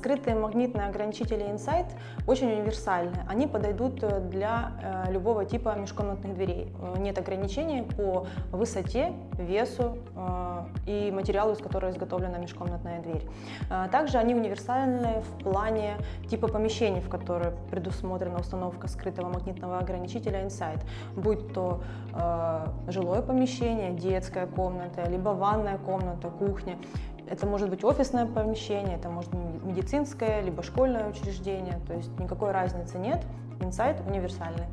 Скрытые магнитные ограничители Insight очень универсальны. Они подойдут для любого типа межкомнатных дверей. Нет ограничений по высоте, весу и материалу, из которого изготовлена межкомнатная дверь. Также они универсальны в плане типа помещений, в которые предусмотрена установка скрытого магнитного ограничителя Insight. Будь то жилое помещение, детская комната, либо ванная комната, кухня. Это может быть офисное помещение, это может быть медицинское, либо школьное учреждение. То есть никакой разницы нет. Insight универсальный.